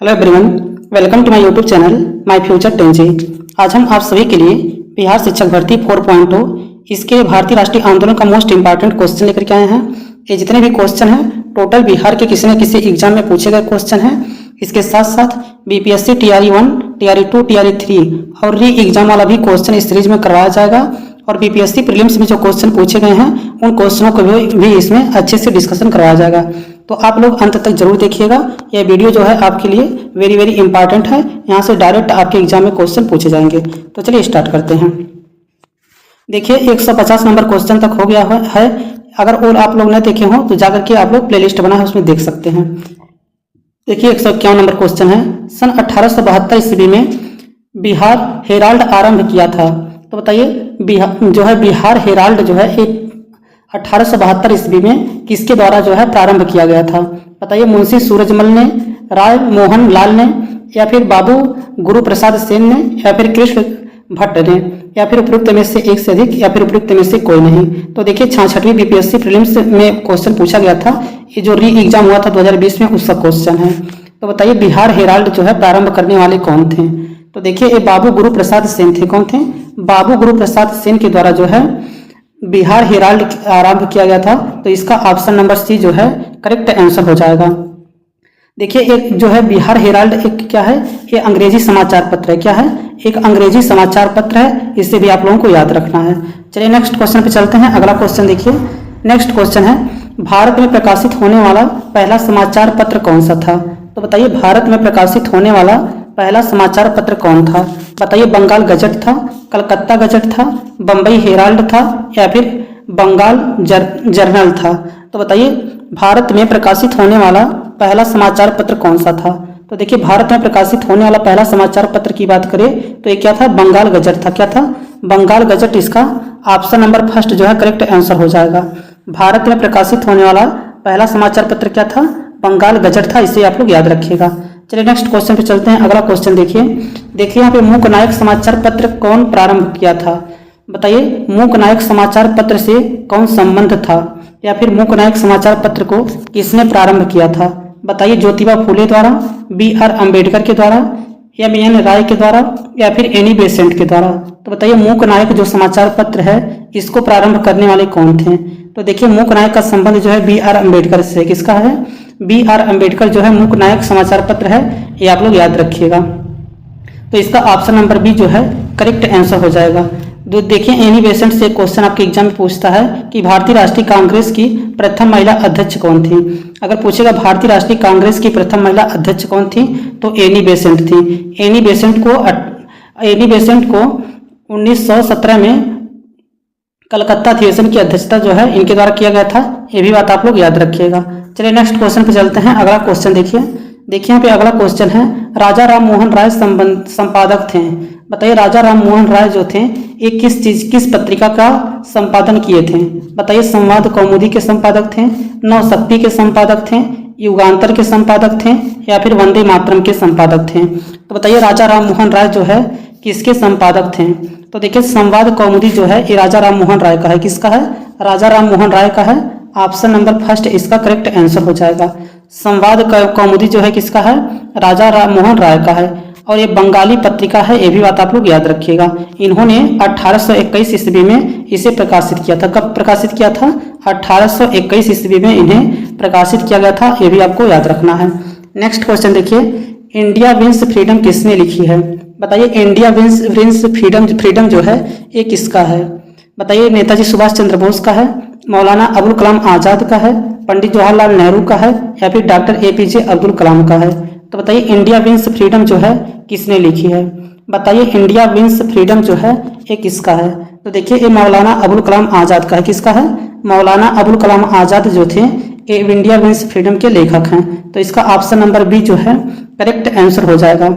Hello everyone, welcome to my YouTube channel my future 10G। आज हम आप सभी के लिए बिहार शिक्षक भर्ती 4.0 इसके भारतीय राष्ट्रीय आंदोलन का मोस्ट इंपॉर्टेंट क्वेश्चन लेकर के आए हैं। ये जितने भी क्वेश्चन हैं टोटल बिहार के किसी न किसी एग्जाम में पूछे गए क्वेश्चन हैं। इसके साथ साथ बीपीएससी TRE 1, TRE 2, TRE 3 और री एग्जाम वाला भी क्वेश्चन इस सीरीज में करवाया जाएगा। और बीपीएससी प्रीलिम्स में जो क्वेश्चन पूछे गए हैं उन क्वेश्चनों को भी इसमें अच्छे से डिस्कशन करवाया जाएगा। तो आप लोग अंत तक जरूर देखिएगा। यह वीडियो जो है आपके लिए वेरी इंपॉर्टेंट है। यहाँ से डायरेक्ट आपके एग्जाम में क्वेश्चन पूछे जाएंगे। तो चलिए स्टार्ट करते हैं। देखिए 150 नंबर क्वेश्चन तक हो गया है। अगर और आप लोग न देखे हो तो जाकर के आप लोग प्लेलिस्ट बना है उसमें देख सकते हैं। देखिए 151 नंबर क्वेश्चन है, सन 1872 ईस्वी में बिहार हेराल्ड आरंभ किया था। तो बताइए बिहार हेराल्ड जो है 1872 ईस्वी में किसके द्वारा जो है प्रारंभ किया गया था? बताइए मुंशी सूरजमल ने, राय मोहन लाल ने, या फिर बाबू गुरु प्रसाद सेन ने, या फिर कृष्ण भट्ट ने, या फिर उपयुक्त में से एक से अधिक, या फिर उपयुक्त में से कोई नहीं। तो देखिए 66वीं बीपीएससी प्रीलिम्स में क्वेश्चन पूछा गया था। ये जो री एग्जाम हुआ था 2020 में उसका क्वेश्चन है। तो बताइए बिहार हेराल्ड जो है प्रारंभ करने वाले कौन थे? तो देखिए ये बाबू गुरु प्रसाद सेन थे। कौन थे? बाबू गुरु प्रसाद सेन के द्वारा जो है बिहार हेराल्ड आरंभ किया गया था। तो इसका ऑप्शन नंबर सी जो है करेक्ट आंसर हो जाएगा। देखिए एक जो है बिहार हेराल्ड एक क्या है? ये अंग्रेजी समाचार पत्र है। क्या है? एक अंग्रेजी समाचार पत्र है। इससे भी आप लोगों को याद रखना है। चलिए नेक्स्ट क्वेश्चन पे चलते हैं। अगला क्वेश्चन देखिए। नेक्स्ट क्वेश्चन है, भारत में प्रकाशित होने वाला पहला समाचार पत्र कौन सा था? तो बताइए भारत में प्रकाशित होने वाला पहला समाचार पत्र कौन था? बताइए बंगाल गजट था, कलकत्ता गजट था, बम्बई हेराल्ड था, या फिर बंगाल जर्नल था? तो बताइए भारत में प्रकाशित होने वाला पहला समाचार पत्र कौन सा था? तो देखिए भारत में प्रकाशित होने वाला पहला समाचार पत्र की बात करें तो ये क्या था? बंगाल गजट था। क्या था? बंगाल गजट। इसका ऑप्शन नंबर फर्स्ट जो है करेक्ट आंसर हो जाएगा। भारत में प्रकाशित होने वाला पहला समाचार पत्र क्या था? बंगाल गजट था। इसे आप लोग याद रखिएगा। चलिए नेक्स्ट क्वेश्चन पे चलते हैं। अगला क्वेश्चन देखिए यहाँ पे मूक नायक समाचार पत्र कौन प्रारंभ किया था? बताइए मूक नायक समाचार पत्र से कौन संबंध था, या फिर मूक नायक समाचार पत्र को किसने प्रारंभ किया था? बताइए ज्योतिबा फूले द्वारा, BR अम्बेडकर के द्वारा, MN राय के द्वारा, या फिर एनी बेसेंट के द्वारा? तो बताइए मूक नायक जो समाचार पत्र है इसको प्रारंभ करने वाले कौन थे? तो देखिए मूक नायक का संबंध जो है BR अम्बेडकर से। किसका है? BR अम्बेडकर जो है मूक नायक समाचार पत्र है। ये आप लोग याद रखिएगा। तो इसका ऑप्शन नंबर बी जो है करेक्ट आंसर हो जाएगा। तो देखिए एनी बेसेंट से क्वेश्चन आपके एग्जाम में पूछता है कि भारतीय राष्ट्रीय कांग्रेस की प्रथम महिला अध्यक्ष कौन थी? अगर पूछेगा भारतीय राष्ट्रीय कांग्रेस की प्रथम महिला अध्यक्ष कौन थी तो एनी बेसेंट थी। एनी बेसेंट को 1917 में कलकत्ता अधिवेशन की अध्यक्षता जो है इनके द्वारा किया गया था। ये भी बात आप लोग याद रखिएगा। चलिए नेक्स्ट क्वेश्चन पे चलते हैं। अगला क्वेश्चन देखिए यहाँ पे अगला क्वेश्चन है, राजा राम मोहन राय संपादक थे। बताइए राजा राम मोहन राय जो थे ये किस पत्रिका का संपादन किए थे? बताइए संवाद कौमुदी के संपादक थे, नवशक्ति के संपादक थे, युगांतर के संपादक थे, या फिर वंदे मातरम के संपादक थे? तो बताइए राजा राम मोहन राय जो है किसके संपादक थे? तो देखिए संवाद कौमुदी जो है ये राजा राम मोहन राय का है। किसका है? राजा राम मोहन राय का है। ऑप्शन नंबर फर्स्ट इसका करेक्ट आंसर हो जाएगा। संवाद कौमुदी जो है किसका है? राजा राम मोहन राय का है। और ये बंगाली पत्रिका है। ये भी बात आप लोग याद रखिएगा। इन्होंने 1821 ईस्वी में इसे प्रकाशित किया था। कब प्रकाशित किया था? 1821 ईस्वी में इन्हें प्रकाशित किया गया था। ये भी आपको याद रखना है। नेक्स्ट क्वेश्चन देखिए, इंडिया विंस फ्रीडम किसने लिखी है? बताइए इंडिया विंस फ्रीडम जो है ये किसका है? बताइए नेताजी सुभाष चंद्र बोस का है, मौलाना अबुल कलाम आजाद का है, पंडित जवाहरलाल नेहरू का है, या फिर डॉक्टर APJ अब्दुल कलाम का है? तो बताइए इंडिया विंस फ्रीडम जो है किसने लिखी है? बताइए इंडिया विंस फ्रीडम जो है ये किसका है? तो देखिए ये मौलाना अबुल कलाम आजाद का है। किसका है? मौलाना अबुल कलाम आजाद जो थे ये इंडिया विंस फ्रीडम के लेखक हैं। तो इसका ऑप्शन नंबर बी जो है करेक्ट आंसर हो जाएगा।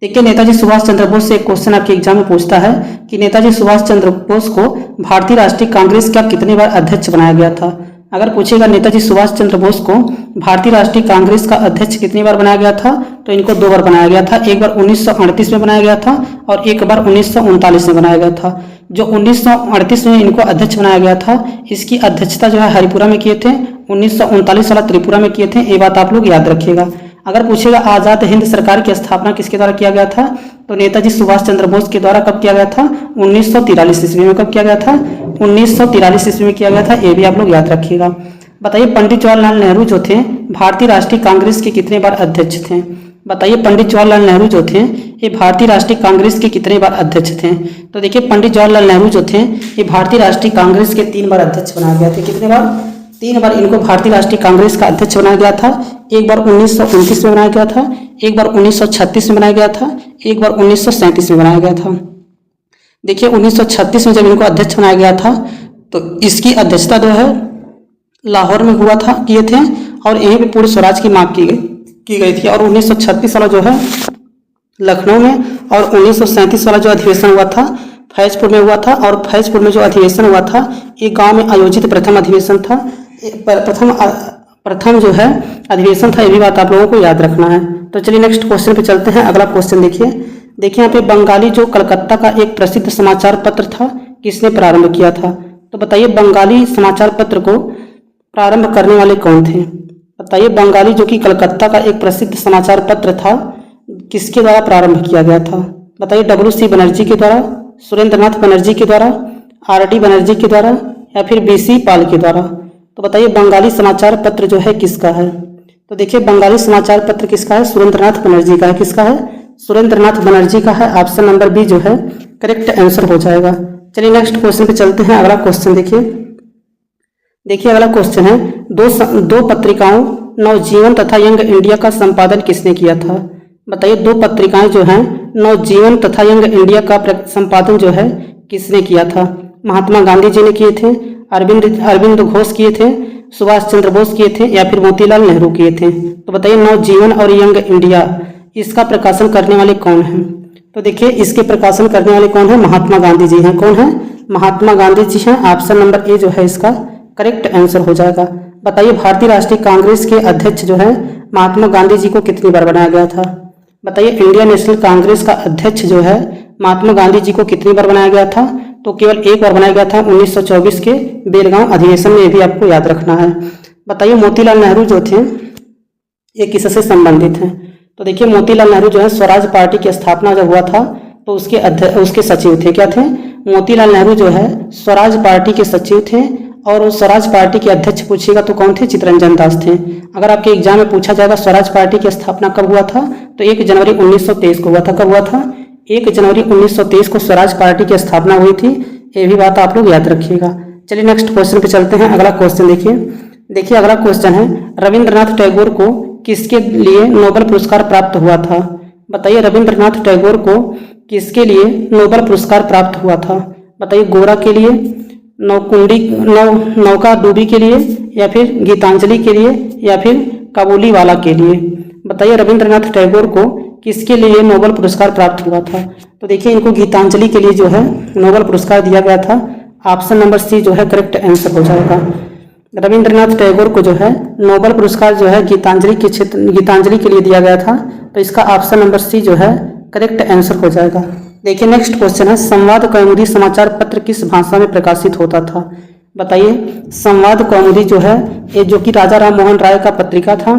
देखिए नेताजी सुभाष चंद्र बोस से एक क्वेश्चन आपके एग्जाम में पूछता है कि नेताजी सुभाष चंद्र बोस को भारतीय राष्ट्रीय कांग्रेस का कितनी बार अध्यक्ष बनाया गया था? अगर पूछेगा नेताजी सुभाष चंद्र बोस को भारतीय राष्ट्रीय कांग्रेस का अध्यक्ष कितनी बार बनाया गया था तो इनको 2 बार बनाया गया था। एक बार 1938 में बनाया गया था और एक बार 1939 में बनाया गया था। जो 1938 में इनको अध्यक्ष बनाया गया था इसकी अध्यक्षता जो है हरिपुरा में किए थे, 1939 वाला त्रिपुरा में किए थे। ये बात आप लोग याद रखिएगा। अगर पूछेगा आज़ाद हिंद सरकार की स्थापना किसके द्वारा किया गया था, तो नेताजी सुभाष चंद्र बोस के द्वारा कब किया गया था, 1943 ईस्वी में। कब किया गया था, 1943 ईस्वी में किया गया था। ये भी आप लोग याद रखिएगा। बताइए पंडित जवाहरलाल नेहरू जो थे भारतीय राष्ट्रीय कांग्रेस के कितने बार अध्यक्ष थे। बताइए पंडित जवाहरलाल नेहरू जो थे ये भारतीय राष्ट्रीय कांग्रेस के कितने बार अध्यक्ष थे। तो देखिए पंडित जवाहरलाल नेहरू जो थे ये भारतीय राष्ट्रीय कांग्रेस के 3 बार अध्यक्ष बनाए गए थे। कितने बार, 3 बार इनको भारतीय राष्ट्रीय कांग्रेस का अध्यक्ष बनाया गया था। एक बार 1929 में बनाया गया था, एक बार 1936 में बनाया गया था, एक बार 1937 में बनाया गया था। देखिए 1936 में जब इनको अध्यक्ष बनाया गया था तो इसकी अध्यक्षता जो है लाहौर में हुआ था, किए थे, और यहीं पे पूरे स्वराज की मांग की गई थी। और 1936 वाला जो है लखनऊ में, और 1937 वाला जो अधिवेशन हुआ था फैजपुर में हुआ था। और फैजपुर में जो अधिवेशन हुआ था ये गांव में आयोजित प्रथम अधिवेशन था, प्रथम जो है अधिवेशन था। ये भी बात आप लोगों को याद रखना है। तो चलिए नेक्स्ट क्वेश्चन पे चलते हैं। अगला क्वेश्चन देखिए यहाँ पे बंगाली जो कलकत्ता का एक प्रसिद्ध समाचार पत्र था किसने प्रारंभ किया था। तो बताइए बंगाली समाचार पत्र को प्रारंभ करने वाले कौन थे। बताइए बंगाली जो कि कलकत्ता का एक प्रसिद्ध समाचार पत्र था किसके द्वारा प्रारंभ किया गया था। बताइए WC बनर्जी के द्वारा, सुरेंद्रनाथ बनर्जी के द्वारा, RD बनर्जी के द्वारा, या फिर BC पाल के द्वारा। तो बताइए बंगाली समाचार पत्र जो है किसका है। तो देखिए बंगाली समाचार पत्र किसका है, सुरेंद्रनाथ बनर्जी का है। किसका है, सुरेंद्रनाथ बनर्जी का है। ऑप्शन नंबर बी जो है करेक्ट आंसर हो जाएगा। चलिए नेक्स्ट क्वेश्चन पे चलते हैं। अगला क्वेश्चन देखिए अगला क्वेश्चन है दो पत्रिकाओं नवजीवन तथा यंग इंडिया का संपादन किसने किया था। बताइए 2 पत्रिकाएं जो हैं नवजीवन तथा यंग इंडिया का संपादन जो है किसने किया था। महात्मा गांधी जी ने किए थे, अरविंद घोष किए थे, सुभाष चंद्र बोस किए थे, या फिर मोतीलाल नेहरू किए थे। तो बताइए नवजीवन और यंग इंडिया इसका प्रकाशन करने वाले कौन हैं। तो देखिए इसके प्रकाशन करने वाले कौन है, महात्मा गांधी जी हैं। कौन है, महात्मा गांधी जी हैं। ऑप्शन नंबर ए जो है इसका करेक्ट आंसर हो जाएगा। बताइए भारतीय राष्ट्रीय कांग्रेस के अध्यक्ष जो है महात्मा गांधी जी को कितनी बार बनाया गया था। बताइए इंडियन नेशनल कांग्रेस का अध्यक्ष जो है महात्मा गांधी जी को कितनी बार बनाया गया था। तो केवल एक बार बनाया गया था 1924 के बेलगांव अधिवेशन में। ये भी आपको याद रखना है। बताइए मोतीलाल नेहरू जो थे ये किससे संबंधित हैं। तो देखिए मोतीलाल नेहरू जो है स्वराज पार्टी की स्थापना जब हुआ था तो उसके सचिव थे। क्या थे, मोतीलाल नेहरू जो है स्वराज पार्टी के सचिव थे। और स्वराज पार्टी के अध्यक्ष पूछिएगा तो कौन थे, चित्तरंजन दास थे। अगर आपके एग्जाम में पूछा जाएगा स्वराज पार्टी की स्थापना कब हुआ था तो 1 जनवरी 1923 को हुआ था। कब हुआ था, 1 जनवरी 1923 को स्वराज पार्टी की स्थापना हुई थी। ये भी बात आप लोग याद रखिएगा। चलिए नेक्स्ट क्वेश्चन पे चलते हैं। अगला क्वेश्चन देखिए अगला क्वेश्चन है रविंद्रनाथ टैगोर को किसके लिए नोबेल पुरस्कार प्राप्त हुआ था। बताइए रविंद्रनाथ टैगोर को किसके लिए नोबेल पुरस्कार प्राप्त हुआ था। बताइए गोरा के लिए, नौका डूबी के लिए, या फिर गीतांजलि के लिए, या फिर काबुली वाला के लिए। बताइए रविंद्रनाथ टैगोर को किसके लिए नोबेल पुरस्कार प्राप्त हुआ था। तो देखिए इनको गीतांजलि के लिए जो है नोबेल पुरस्कार दिया गया था। ऑप्शन नंबर सी जो है करेक्ट आंसर हो जाएगा। रविंद्रनाथ टैगोर को जो है नोबेल पुरस्कार जो है गीतांजलि के लिए दिया गया था। तो इसका ऑप्शन नंबर सी जो है करेक्ट आंसर हो जाएगा। देखिए नेक्स्ट क्वेश्चन है संवाद कौमुदी समाचार पत्र किस भाषा में प्रकाशित होता था। बताइए संवाद कौमुदी जो है ये जो कि राजा राम मोहन राय का पत्रिका था,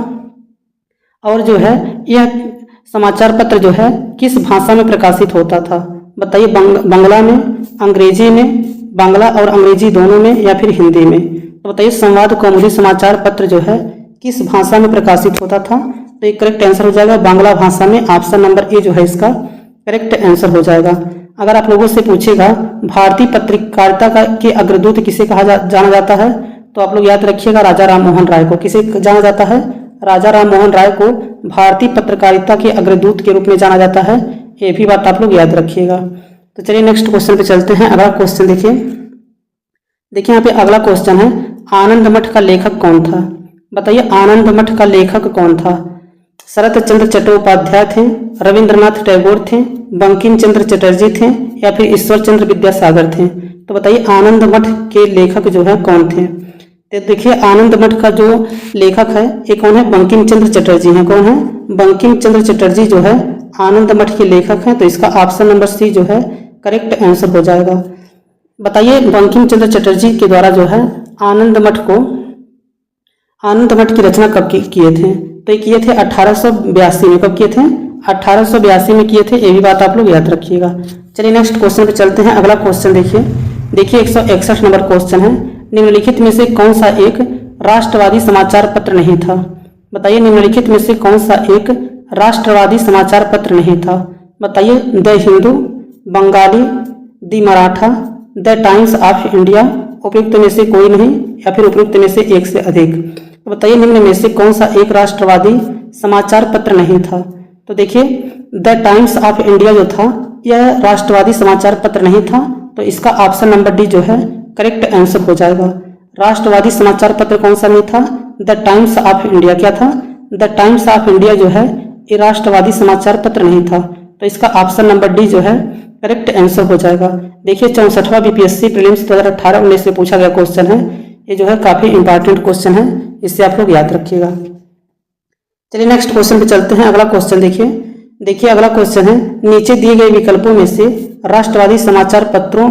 और जो है यह समाचार पत्र जो है किस भाषा में प्रकाशित होता था। बताइए बांग्ला में, अंग्रेजी में, बांग्ला और अंग्रेजी दोनों में, या फिर हिंदी में। तो बताइए संवाद कौमुदी समाचार पत्र जो है किस भाषा में प्रकाशित होता था। तो एक करेक्ट आंसर हो जाएगा बांग्ला भाषा में। ऑप्शन नंबर ए जो है इसका करेक्ट आंसर हो जाएगा। अगर आप लोगों से पूछेगा भारतीय पत्रकारिता के अग्रदूत किसे जाना जाता है तो आप लोग याद रखिएगा राजा राम मोहन राय को। किसे जाना जाता है, राजा राम मोहन राय को भारतीय पत्रकारिता के अग्रदूत के रूप में जाना जाता है। ये भी बात आप लोग याद रखिएगा। तो चलिए नेक्स्ट क्वेश्चन पे चलते हैं। अगला क्वेश्चन देखिए यहाँ पे अगला क्वेश्चन है आनंद मठ का लेखक कौन था। बताइए आनंद मठ का लेखक कौन था। शरत चंद्र चट्टोपाध्याय थे, रविंद्रनाथ टैगोर थे, बंकिम चंद्र चटर्जी थे, या फिर ईश्वर चंद्र विद्यासागर थे। तो बताइए आनंद मठ के लेखक जो है कौन थे। तो देखिए आनंद मठ का जो लेखक है ये कौन है, बंकिम चंद्र चटर्जी हैं। कौन है, बंकिम चंद्र चटर्जी जो है आनंद मठ के लेखक हैं। तो इसका ऑप्शन नंबर सी जो है करेक्ट आंसर हो जाएगा। बताइए बंकिम चंद्र चटर्जी के द्वारा जो है आनंद मठ की रचना कब किए थे। तो ये किए थे 1882 में। कब किए थे? 1882 में किए थे। ये भी बात आप लोग याद रखिएगा। चलिए नेक्स्ट क्वेश्चन पे चलते हैं। अगला क्वेश्चन देखिए 161 नंबर क्वेश्चन है। निम्नलिखित में से कौन सा एक राष्ट्रवादी समाचार पत्र नहीं था? बताइए निम्नलिखित में से कौन सा एक राष्ट्रवादी समाचार पत्र नहीं था? बताइए the Hindu, Bengali, the Maratha, the times of India, उपयुक्त में से कोई नहीं या फिर उपयुक्त में से एक से अधिक। तो बताइए निम्न में से कौन सा एक राष्ट्रवादी समाचार पत्र नहीं था? तो देखिए द टाइम्स ऑफ इंडिया जो था यह राष्ट्रवादी समाचार पत्र नहीं था, तो इसका ऑप्शन नंबर डी जो है करेक्ट आंसर हो जाएगा। राष्ट्रवादी समाचार पत्र कौन सा नहीं था? The times of India. क्या था? द टाइम्स ऑफ इंडिया जो है ये राष्ट्रवादी समाचार पत्र नहीं था, तो इसका ऑप्शन नंबर डी जो है करेक्ट आंसर हो जाएगा। देखिए 64वां बीपीएससी प्रीलिम्स 2018-19 में पूछा गया क्वेश्चन है। ये जो है काफी इंपॉर्टेंट क्वेश्चन है, इससे आप लोग याद रखिएगा। चलिए नेक्स्ट क्वेश्चन पे चलते हैं। अगला क्वेश्चन देखिए अगला क्वेश्चन है, नीचे दिए गए विकल्पों में से राष्ट्रवादी समाचार पत्रों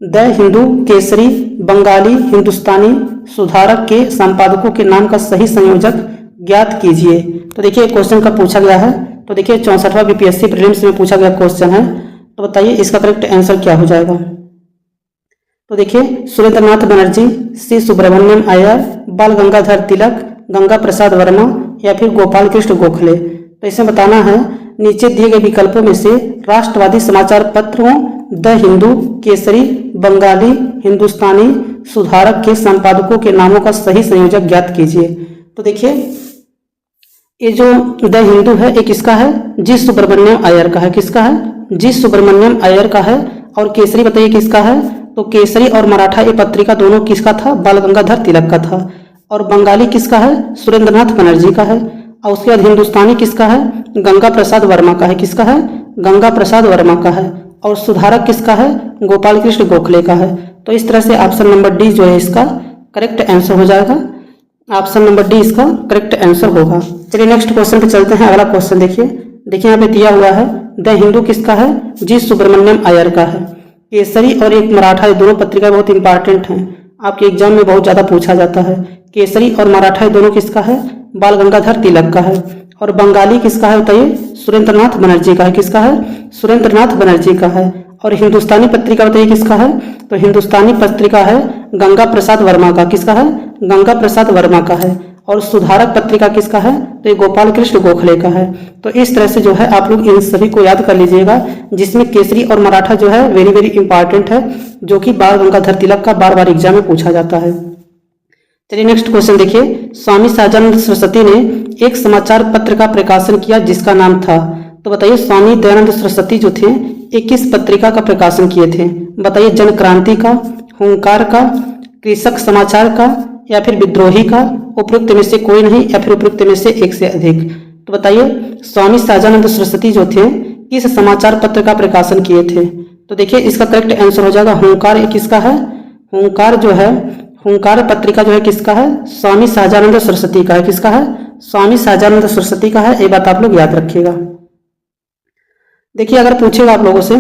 द हिंदू, केसरी, बंगाली, हिंदुस्तानी, सुधारक के संपादकों के नाम का सही संयोजक ज्ञात कीजिए। तो देखिए क्वेश्चन का पूछा गया है। तो देखिए 64वां बीपीएससी प्रीलिम्स में पूछा गया क्वेश्चन है। तो बताइए इसका करेक्ट आंसर क्या हो जाएगा? तो देखिए सुरेंद्रनाथ बनर्जी, सी सुब्रमण्यम अय्यर, बाल गंगाधर तिलक, गंगा प्रसाद वर्मा या फिर गोपाल कृष्ण गोखले। तो इसे बताना है नीचे दिए गए विकल्पों में से राष्ट्रवादी समाचार पत्रों द हिंदू, केसरी, बंगाली, हिंदुस्तानी, सुधारक के संपादकों के नामों का सही संयोजक ज्ञात कीजिए। तो देखिए ये जो द हिंदू है ये किसका है? जी सुब्रमण्यम अय्यर का है। किसका है? जी सुब्रमण्यम अय्यर का है। और केसरी बताइए किसका है? तो केसरी और मराठा ये पत्रिका दोनों किसका था? बाल गंगाधर तिलक का था। और बंगाली किसका है? सुरेंद्रनाथ बनर्जी का है। और उसके बाद हिंदुस्तानी किसका है? गंगा प्रसाद वर्मा का है। किसका है? गंगा प्रसाद वर्मा का है। और सुधारक किसका है? गोपाल कृष्ण गोखले का है। तो इस तरह से ऑप्शन नंबर डी जो है इसका करेक्ट आंसर हो जाएगा। ऑप्शन नंबर डी इसका करेक्ट आंसर होगा। चलिए नेक्स्ट क्वेश्चन पे चलते हैं। अगला क्वेश्चन देखिए यहाँ पे दिया हुआ है द हिंदू किसका है? जी सुब्रमण्यम अय्यर का है। केसरी और एक मराठा ये दोनों पत्रिका बहुत इंपॉर्टेंट हैं, आपके एग्जाम में बहुत ज्यादा पूछा जाता है। केसरी और मराठा ये दोनों किसका है? बाल गंगाधर तिलक का है। और बंगाली किसका है बताइए? सुरेंद्रनाथ बनर्जी का है। किसका है? सुरेंद्रनाथ बनर्जी का है। और हिंदुस्तानी पत्रिका बताइए किसका है? तो हिंदुस्तानी पत्रिका है गंगा प्रसाद वर्मा का। किसका है? गंगा प्रसाद वर्मा का है। और सुधारक पत्रिका किसका है? तो ये गोपाल कृष्ण गोखले का है। तो इस तरह से जो है आप लोग इन सभी को याद कर लीजिएगा, जिसमें केसरी और मराठा जो है वेरी वेरी इंपॉर्टेंट है, जो कि बाल गंगाधर तिलक का बार बार एग्जाम में पूछा जाता है। चलिए नेक्स्ट क्वेश्चन देखिए, स्वामी सहजानंद सरस्वती ने एक समाचार पत्र का प्रकाशन किया जिसका नाम था। तो बताइए स्वामी दयानंद सरस्वती जो थे एक किस पत्रिका का प्रकाशन किए थे? बताइए जन क्रांति का, हुंकार का, कृषक समाचार का या फिर विद्रोही का, उपयुक्त में से कोई नहीं या फिर उपयुक्त में से एक से अधिक। तो बताइए स्वामी सहजानंद सरस्वती जो थे किस समाचार पत्र का प्रकाशन किए थे? तो देखिए इसका करेक्ट आंसर हो जाएगा हुंकार। ये किसका है? हुंकार जो है, हुंकार पत्रिका जो है किसका है? स्वामी सहजानंद सरस्वती का है। किसका है? स्वामी सहजानंद सरस्वती का है। ये बात आप लोग याद रखिएगा। देखिए अगर पूछेगा आप लोगों से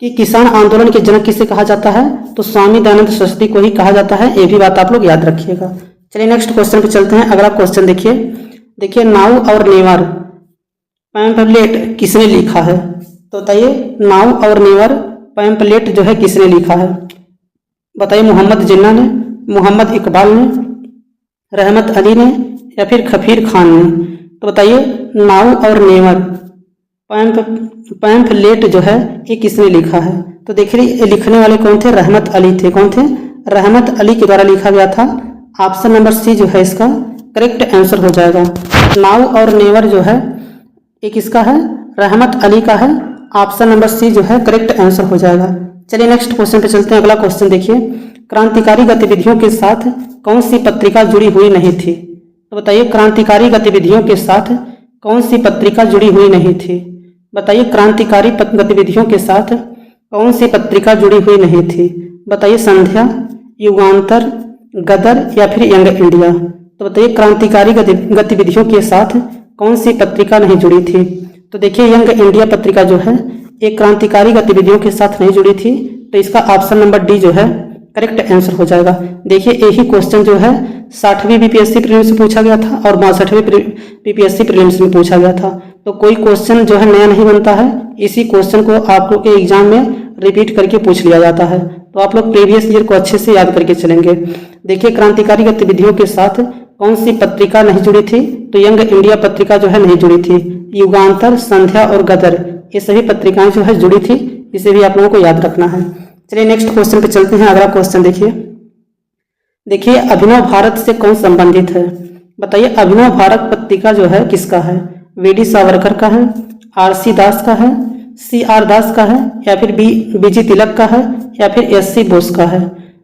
कि किसान आंदोलन के जनक किसे कहा जाता है, तो स्वामी दयानंद सरस्वती को ही कहा जाता है। ये भी बात आप लोग याद रखिएगा। चलिए नेक्स्ट क्वेश्चन पे चलते हैं। अगला क्वेश्चन देखिए नाउ और नेवर पैम्फलेट किसने लिखा है? तो बताइए नाउ और नेवर पैम्फलेट जो है किसने लिखा है? बताइए मोहम्मद जिन्ना ने, मोहम्मद इकबाल ने, रहमत अली ने या फिर खफीर खान ने। तो बताइए नाउ और नेवर पैम्फलेट जो है ये किसने लिखा है? तो देखिए लिखने वाले कौन थे? रहमत अली थे। कौन थे? रहमत अली के द्वारा लिखा गया था। ऑप्शन नंबर सी जो है इसका करेक्ट आंसर हो जाएगा। नाउ और नेवर जो है ये किसका है? रहमत अली का है। ऑप्शन नंबर सी जो है करेक्ट आंसर हो जाएगा। चलिए नेक्स्ट क्वेश्चन पे चलते हैं। अगला क्वेश्चन देखिए, क्रांतिकारी गतिविधियों के साथ कौन सी पत्रिका जुड़ी हुई नहीं थी? तो बताइए क्रांतिकारी गतिविधियों के साथ कौन सी पत्रिका जुड़ी हुई नहीं थी? बताइए क्रांतिकारी गतिविधियों के साथ कौन सी पत्रिका जुड़ी हुई नहीं थी? बताइए संध्या, युगांतर, गदर या फिर यंग इंडिया। तो बताइए क्रांतिकारी गतिविधियों के साथ कौन सी पत्रिका नहीं जुड़ी थी? तो देखिए यंग इंडिया पत्रिका जो है एक क्रांतिकारी गतिविधियों के साथ नहीं जुड़ी थी, तो इसका ऑप्शन नंबर डी जो है करेक्ट आंसर हो जाएगा। देखिए यही क्वेश्चन जो है 60वीं बीपीएससी प्रीलिम्स में पूछा गया था और 62वीं बीपीएससी प्रीलिम्स में पूछा गया था। तो कोई क्वेश्चन जो है नया नहीं बनता है, इसी क्वेश्चन को आप लोग के एग्जाम में रिपीट करके पूछ लिया जाता है। तो आप लोग प्रीवियस ईयर को अच्छे से याद करके चलेंगे। देखिए, क्रांतिकारी गतिविधियों के साथ कौन सी पत्रिका नहीं जुड़ी थी? तो यंग इंडिया पत्रिका जो है नहीं जुड़ी थी। युगांतर, संध्या और गदर, ये सभी पत्रिकाएं जो है जुड़ी थी। इसे भी आप लोगों को याद रखना है। चलिए नेक्स्ट क्वेश्चन पे चलते हैं। अगला क्वेश्चन देखिए अभिनव भारत से कौन संबंधित है? बताइए, अभिनव भारत पत्रिका जो है किसका है? वी.डी. सावरकर का है, आर.सी. दास का है, सी.आर. दास का है, या फिर बी.जी. तिलक का है, या फिर एस.सी. बोस का है?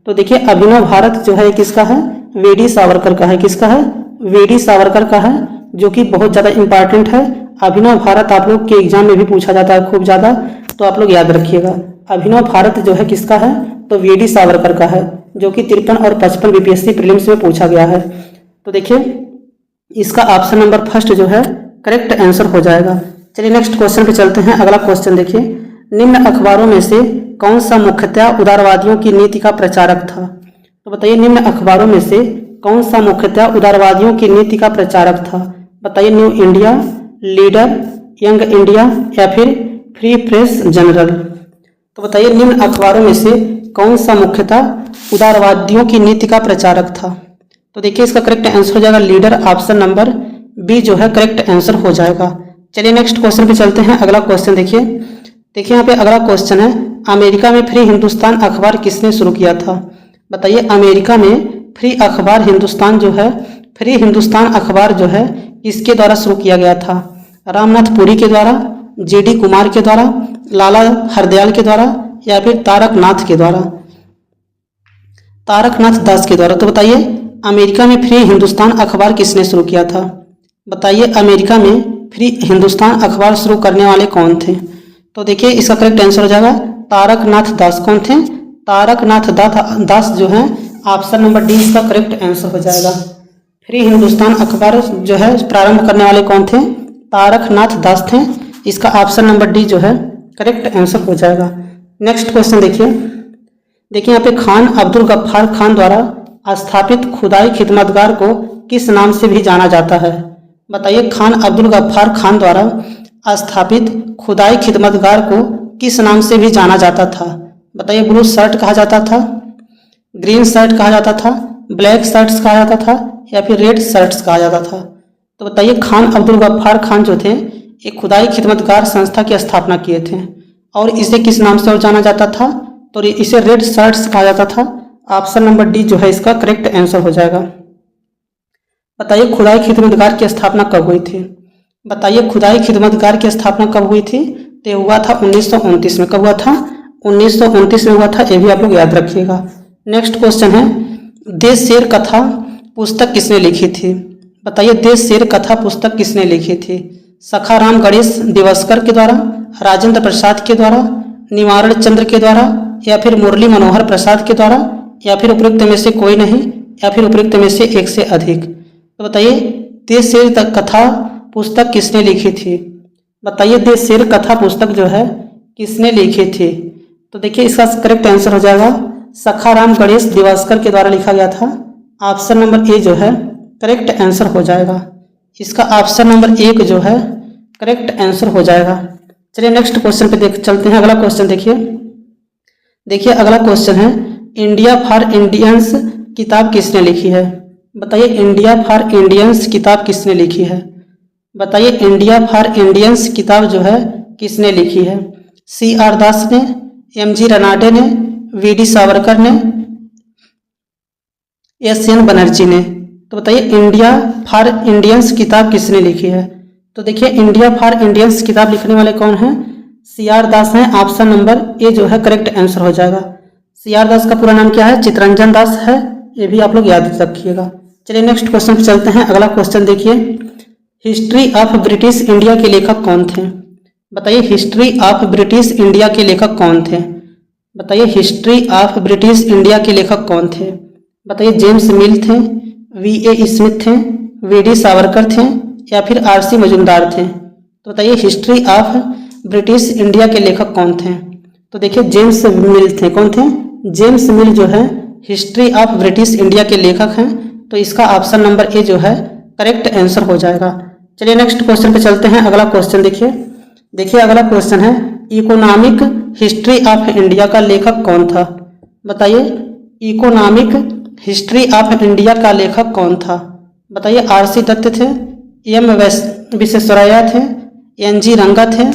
तो देखिए, अभिनव भारत जो है किसका है? वी.डी. सावरकर का है। किसका है? वी.डी. सावरकर का है, जो कि बहुत ज़्यादा इंपॉर्टेंट है। अभिनव भारत आप लोग के एग्जाम में भी पूछा जाता है खूब ज़्यादा, तो आप लोग याद रखिएगा। अभिनव भारत जो है किसका है? तो वी.डी. सावरकर का है, जो कि 53 और 55 बीपीएससी प्रीलिम्स में पूछा गया है। तो देखिए, इसका ऑप्शन नंबर फर्स्ट जो है करेक्ट आंसर हो जाएगा। चलिए नेक्स्ट क्वेश्चन पे चलते हैं। अगला क्वेश्चन देखिए, निम्न अखबारों में से कौन सा मुख्यतः उदारवादियों की नीति का प्रचारक था? तो बताइए, निम्न अखबारों में से कौन सा मुख्यतः उदारवादियों की नीति का प्रचारक था? बताइए, new India, leader, young India, या फिर फ्री प्रेस जनरल? तो बताइए, निम्न अखबारों में से कौन सा मुख्यतः उदारवादियों की नीति का प्रचारक था? तो देखिए, इसका करेक्ट आंसर हो जाएगा लीडर। ऑप्शन नंबर बी जो है करेक्ट आंसर हो जाएगा। चलिए नेक्स्ट क्वेश्चन पे चलते हैं। अगला क्वेश्चन देखिए यहाँ पे अगला क्वेश्चन है, अमेरिका में फ्री हिंदुस्तान अखबार किसने शुरू किया था? बताइए, अमेरिका में फ्री अखबार हिंदुस्तान जो है, फ्री हिंदुस्तान अखबार जो है किसके द्वारा शुरू किया गया था? रामनाथ पुरी के द्वारा, जी.डी. कुमार के द्वारा, लाला हरदयाल के द्वारा, या फिर तारकनाथ के द्वारा? तारकनाथ दास के द्वारा। तो बताइए, अमेरिका में फ्री हिंदुस्तान अखबार किसने शुरू किया था? बताइए, अमेरिका में फ्री हिंदुस्तान अखबार शुरू करने वाले कौन थे? तो देखिए, इसका करेक्ट आंसर हो जाएगा तारकनाथ दास। कौन थे? तारकनाथ दास जो है ऑप्शन नंबर डी इसका करेक्ट आंसर हो जाएगा। फ्री हिंदुस्तान अखबार जो है प्रारंभ करने वाले कौन थे? तारकनाथ दास थे। इसका ऑप्शन नंबर डी जो है करेक्ट आंसर हो जाएगा। नेक्स्ट क्वेश्चन देखिए यहाँ पे खान अब्दुल गफ्फार खान द्वारा स्थापित खुदाई खिदमतगार को किस नाम से भी जाना जाता है? बताइए, खान अब्दुल गफ्फार खान द्वारा स्थापित खुदाई खिदमतगार को किस नाम से भी जाना जाता था? बताइए, ब्लू शर्ट कहा जाता था, ग्रीन शर्ट कहा जाता था, ब्लैक शर्ट्स कहा जाता था, या फिर रेड शर्ट्स कहा जाता था? तो बताइए, खान अब्दुल गफ्फार खान जो थे एक खुदाई खिदमतगार संस्था की स्थापना किए थे, और इसे किस नाम से और जाना जाता था? तो इसे रेड शर्ट्स कहा जाता था। ऑप्शन नंबर डी जो है इसका करेक्ट आंसर हो जाएगा। बताइए, खुदाई खिदमतगार की स्थापना कब हुई थी? बताइए, खुदाई खिदमतगार की स्थापना कब हुई थी? तो हुआ था 1929 में। कब हुआ था? 1929 में हुआ था। ये भी आप लोग याद रखिएगा। नेक्स्ट क्वेश्चन है, देश शेर कथा पुस्तक किसने लिखी थी? बताइए, देश शेर कथा पुस्तक किसने लिखी थी? सखाराम गणेश दिवसकर के द्वारा, राजेंद्र प्रसाद के द्वारा, निवारण चंद्र के द्वारा, या फिर मुरली मनोहर प्रसाद के द्वारा, या फिर उपयुक्त में से कोई नहीं, या फिर उपयुक्त में से एक से अधिक? तो बताइए, देश शेर कथा पुस्तक किसने लिखी थी? बताइए, देश शेर कथा पुस्तक जो है किसने लिखी थी? तो देखिए, इसका करेक्ट आंसर हो जाएगा सखाराम गणेश दिवसकर के द्वारा लिखा गया था। ऑप्शन नंबर ए जो है करेक्ट आंसर हो जाएगा। इसका ऑप्शन नंबर 1 जो है करेक्ट आंसर हो जाएगा। चलिए नेक्स्ट क्वेश्चन पे चलते हैं। अगला क्वेश्चन देखिए अगला क्वेश्चन है, इंडिया फॉर इंडियंस किताब किसने लिखी है? बताइए, इंडिया फॉर इंडियंस किताब किसने लिखी है? बताइए, इंडिया फॉर इंडियंस किताब जो है किसने लिखी है? सी.आर. दास ने, एम.जी. रनाडे ने, वी.डी. सावरकर ने, एस.एन. बनर्जी ने? तो बताइए, इंडिया फॉर इंडियंस किताब किसने लिखी है? तो देखिए, इंडिया फॉर इंडियंस किताब लिखने वाले कौन हैं? सी.आर. दास हैं। ऑप्शन नंबर ए जो है करेक्ट आंसर हो जाएगा। सी.आर. दास का पूरा नाम क्या है? चितरंजन दास है। ये भी आप लोग याद रखिएगा। चलिए नेक्स्ट क्वेश्चन पे चलते हैं। अगला क्वेश्चन देखिए, हिस्ट्री ऑफ ब्रिटिश इंडिया के लेखक कौन थे? बताइए, हिस्ट्री ऑफ ब्रिटिश इंडिया के लेखक कौन थे? बताइए, हिस्ट्री ऑफ ब्रिटिश इंडिया के लेखक कौन थे? बताइए, जेम्स मिल थे, वी.ए. स्मिथ थे, वी.डी. सावरकर थे, या फिर आर.सी. मजूमदार थे? तो बताइए, हिस्ट्री ऑफ ब्रिटिश इंडिया के लेखक कौन थे? तो देखिए, जेम्स मिल थे। कौन थे? जेम्स मिल जो है हिस्ट्री ऑफ ब्रिटिश इंडिया के लेखक हैं, तो इसका ऑप्शन नंबर ए जो है करेक्ट आंसर हो जाएगा। चलिए नेक्स्ट क्वेश्चन पे चलते हैं। अगला क्वेश्चन देखिए अगला क्वेश्चन है इकोनॉमिक हिस्ट्री ऑफ इंडिया का लेखक कौन था? बताइए इकोनॉमिक हिस्ट्री ऑफ इंडिया का लेखक कौन था? बताइए आर.सी. दत्त थे, एम विश्वेश्वरैया थे, एन.जी. रंगा थे,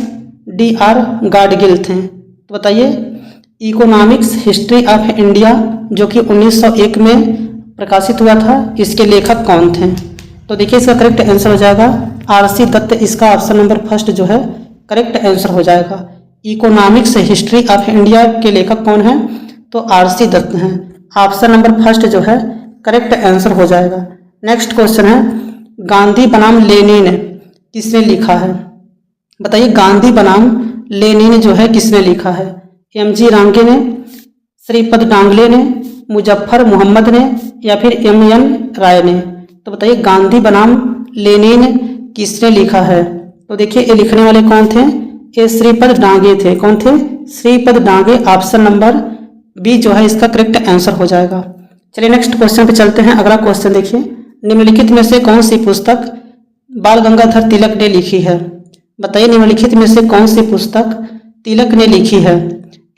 डी.आर. गाडगिल थे। तो बताइए इकोनॉमिक्स हिस्ट्री ऑफ इंडिया जो कि 1901 में प्रकाशित हुआ था, इसके लेखक कौन थे? तो देखिए इसका करेक्ट आंसर हो जाएगा आर.सी. दत्त। इसका ऑप्शन नंबर फर्स्ट जो है करेक्ट आंसर हो जाएगा। इकोनॉमिक्स हिस्ट्री ऑफ इंडिया के लेखक कौन है? तो आर.सी. दत्त हैं। ऑप्शन नंबर फर्स्ट जो है करेक्ट आंसर हो जाएगा। नेक्स्ट क्वेश्चन है गांधी बनाम लेनिन किसने लिखा है? बताइए गांधी बनाम लेनिन जो है किसने लिखा है? एम.जी. रांगे ने, श्रीपद डांगले ने, मुजफ्फर मोहम्मद ने या फिर एम.एन. राय ने? तो बताइए गांधी बनाम लेनिन किसने लिखा है? तो देखिए ये लिखने वाले कौन थे? ये श्रीपद डांगे थे। कौन थे? Shripad Dange. Option number B जो है इसका करेक्ट आंसर हो जाएगा। चलिए नेक्स्ट क्वेश्चन पे चलते हैं। अगला क्वेश्चन देखिए निम्नलिखित में से कौन सी पुस्तक बाल गंगाधर तिलक ने लिखी है? बताइए निम्नलिखित में से कौन सी पुस्तक तिलक ने लिखी है?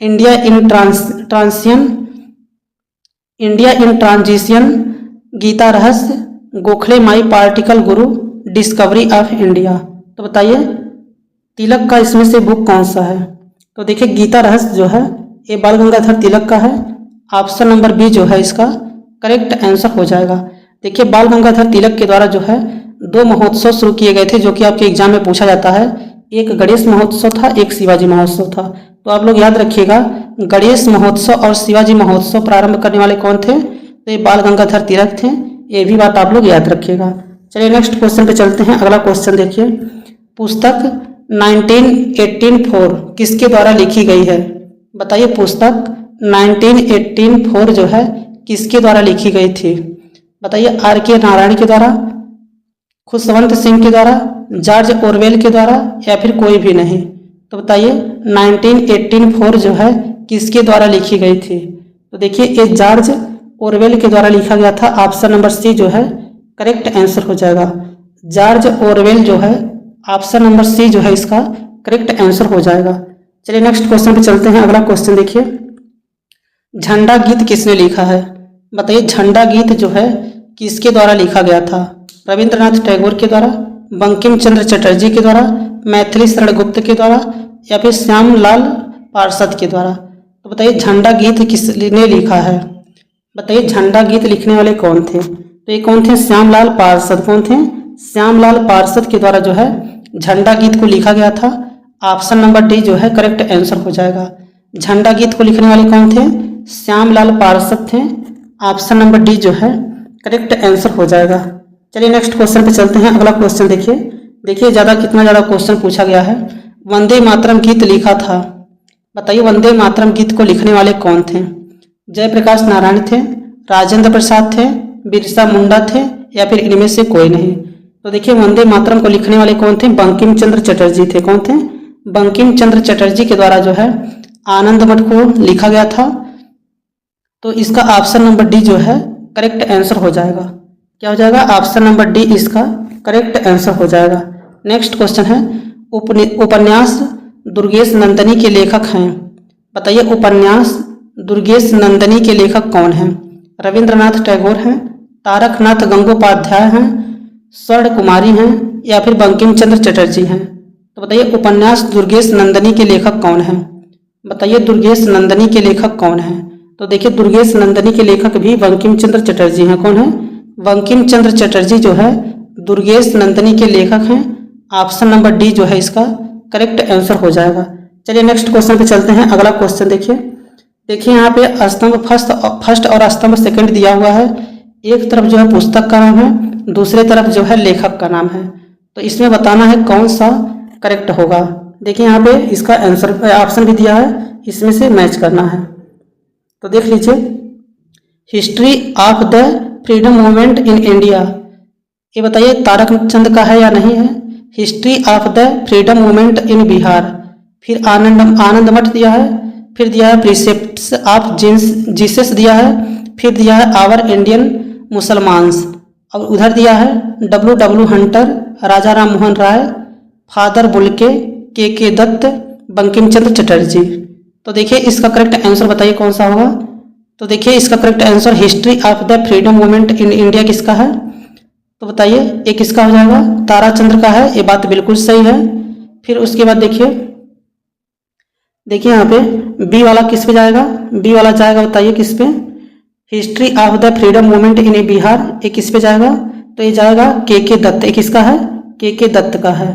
इंडिया इन ट्रांजिशन, गीता रहस्य, गोखले माई particle Guru, discovery of India. तो बताइए तिलक का इसमें से बुक कौन सा है? तो देखिए गीता रहस्य जो है ये बाल गंगाधर तिलक का है। ऑप्शन नंबर बी जो है इसका करेक्ट आंसर हो जाएगा। देखिए बाल गंगाधर तिलक के द्वारा जो है 2 महोत्सव शुरू किए गए थे जो कि आपके एग्जाम में पूछा जाता है। एक गणेश महोत्सव था, एक शिवाजी महोत्सव था। तो आप लोग याद रखिएगा गणेश महोत्सव और शिवाजी महोत्सव प्रारंभ करने वाले कौन थे? तो ये बाल गंगाधर तिलक थे। ये भी बात आप लोग याद रखिएगा। चलिए नेक्स्ट क्वेश्चन पे चलते हैं। अगला क्वेश्चन देखिए पुस्तक 1918 किसके द्वारा लिखी गई है? बताइए पुस्तक 1918 जो है किसके द्वारा लिखी गई थी? बताइए आर.के. नारायण के द्वारा, खुशवंत सिंह के द्वारा, जॉर्ज ऑरवेल के द्वारा या फिर कोई भी नहीं? तो बताइए 1918 जो है किसके द्वारा लिखी गई थी? तो देखिए ये जॉर्ज ऑरवेल के द्वारा लिखा गया था। ऑप्शन नंबर सी जो है करेक्ट आंसर हो जाएगा। जॉर्ज ऑरवेल जो है ऑप्शन नंबर सी जो है इसका करेक्ट आंसर हो जाएगा। चलिए नेक्स्ट क्वेश्चन पे चलते हैं। अगला क्वेश्चन देखिए झंडा गीत किसने लिखा है? बताइए झंडा गीत जो है किसके द्वारा लिखा गया था? रविंद्रनाथ टैगोर के द्वारा, बंकिम चंद्र चटर्जी के द्वारा, मैथिली शरण गुप्त के द्वारा या फिर श्यामलाल पार्षद के द्वारा? तो बताइए झंडा गीत किसने लिखा है? बताइए झंडा गीत लिखने वाले कौन थे? तो ये कौन थे? श्यामलाल पार्षद। कौन थे? श्यामलाल पार्षद के द्वारा जो है झंडा गीत को लिखा गया था। ऑप्शन नंबर डी जो है करेक्ट आंसर हो जाएगा। झंडा गीत को लिखने वाले कौन थे? श्यामलाल पार्षद थे। ऑप्शन नंबर डी जो है करेक्ट आंसर हो जाएगा। चलिए नेक्स्ट क्वेश्चन पे चलते हैं। अगला क्वेश्चन देखिए कितना ज़्यादा क्वेश्चन पूछा गया है। वंदे मातरम गीत लिखा था। बताइए वंदे मातरम गीत को लिखने वाले कौन थे? जयप्रकाश नारायण थे, राजेंद्र प्रसाद थे, बिरसा मुंडा थे या फिर इनमें से कोई नहीं? तो देखिए वंदे मातरम को लिखने वाले कौन थे? बंकिम चंद्र चटर्जी थे। कौन थे? बंकिम चंद्र चटर्जी के द्वारा जो है आनंद मठ को लिखा गया था। तो इसका ऑप्शन नंबर डी जो है करेक्ट आंसर हो जाएगा। क्या हो जाएगा? ऑप्शन नंबर डी इसका करेक्ट आंसर हो जाएगा। नेक्स्ट क्वेश्चन है उपन्यास दुर्गेश नंदिनी के लेखक हैं। बताइए उपन्यास दुर्गेश नंदिनी के लेखक कौन हैं? रविंद्रनाथ टैगोर हैं, तारकनाथ गंगोपाध्याय हैं, स्वर्ण कुमारी हैं या फिर बंकिम चंद्र चटर्जी हैं? तो बताइए उपन्यास दुर्गेश नंदिनी के लेखक कौन हैं? बताइए दुर्गेश नंदिनी के लेखक कौन हैं? तो देखिए दुर्गेश नंदिनी के लेखक भी बंकिम चंद्र चटर्जी हैं। कौन है? बंकिम चंद्र चटर्जी जो है दुर्गेश नंदिनी के लेखक हैं। ऑप्शन नंबर डी जो है इसका करेक्ट आंसर हो जाएगा। चलिए नेक्स्ट क्वेश्चन पे चलते हैं। अगला क्वेश्चन देखिए यहाँ पे स्तंभ फर्स्ट और स्तंभ सेकंड दिया हुआ है। एक तरफ जो है पुस्तक का नाम है, दूसरे तरफ जो है लेखक का नाम है। तो इसमें बताना है कौन सा करेक्ट होगा। देखिए यहाँ पे इसका आंसर ऑप्शन भी दिया है, इसमें से मैच करना है। तो देख लीजिए history of the freedom movement in India, ये बताइए तारक चंद का है या नहीं है। History of the freedom movement in Bihar, फिर आनंद मठ दिया है, फिर दिया है प्रिसेप्ट्स ऑफ जीसस दिया है, फिर दिया है आवर इंडियन मुसलमान्स। और उधर दिया है W हंटर, राजा राम मोहन राय, फादर बुल्के, के दत्त, बंकिम चंद्र चटर्जी। तो देखिए इसका करेक्ट आंसर बताइए कौन सा होगा। तो देखिए इसका correct answer history of the freedom movement in India किसका है। तो बताइए ये किसका हो जाएगा, ताराचंद्र का है। ये बात बिल्कुल सही है। फिर उसके बाद देखिए यहाँ पे बी वाला किस पे जाएगा, बी वाला जाएगा बताइए किस पे, history of the freedom movement in Bihar. ये किस पे जाएगा, तो ये जाएगा के दत्त। ये किसका है, के दत्त का है।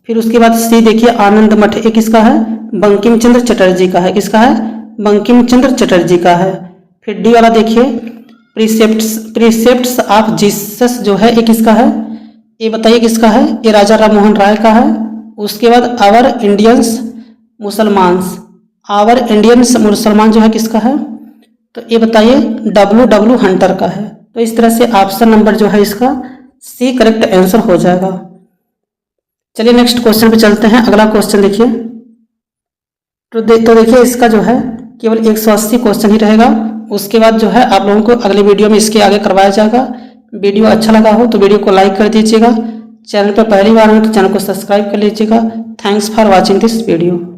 फिर उसके बाद सी देखिए आनंद मठ, ये किसका है, बंकिम चंद्र चटर्जी का है। किसका है, बंकिम चंद्र चटर्जी का है। फिर डी वाला देखिए प्रीसेप्ट्स ऑफ जीसस जो है ये किसका है, ये बताइए किसका है, ये राजा राम मोहन राय का है। उसके बाद आवर इंडियंस मुसलमान्स, आवर इंडियंस मुसलमान जो है किसका है, तो ये बताइए W हंटर का है। तो इस तरह से ऑप्शन नंबर जो है इसका सी करेक्ट आंसर हो जाएगा। चलिए नेक्स्ट क्वेश्चन पे चलते हैं। अगला क्वेश्चन देखिए, तो देखिए इसका जो है केवल 180 क्वेश्चन ही रहेगा। उसके बाद जो है आप लोगों को अगले वीडियो में इसके आगे करवाया जाएगा। वीडियो अच्छा लगा हो तो वीडियो को लाइक कर दीजिएगा। चैनल पर पहली बार हो तो चैनल को सब्सक्राइब कर लीजिएगा। Thanks for watching this video.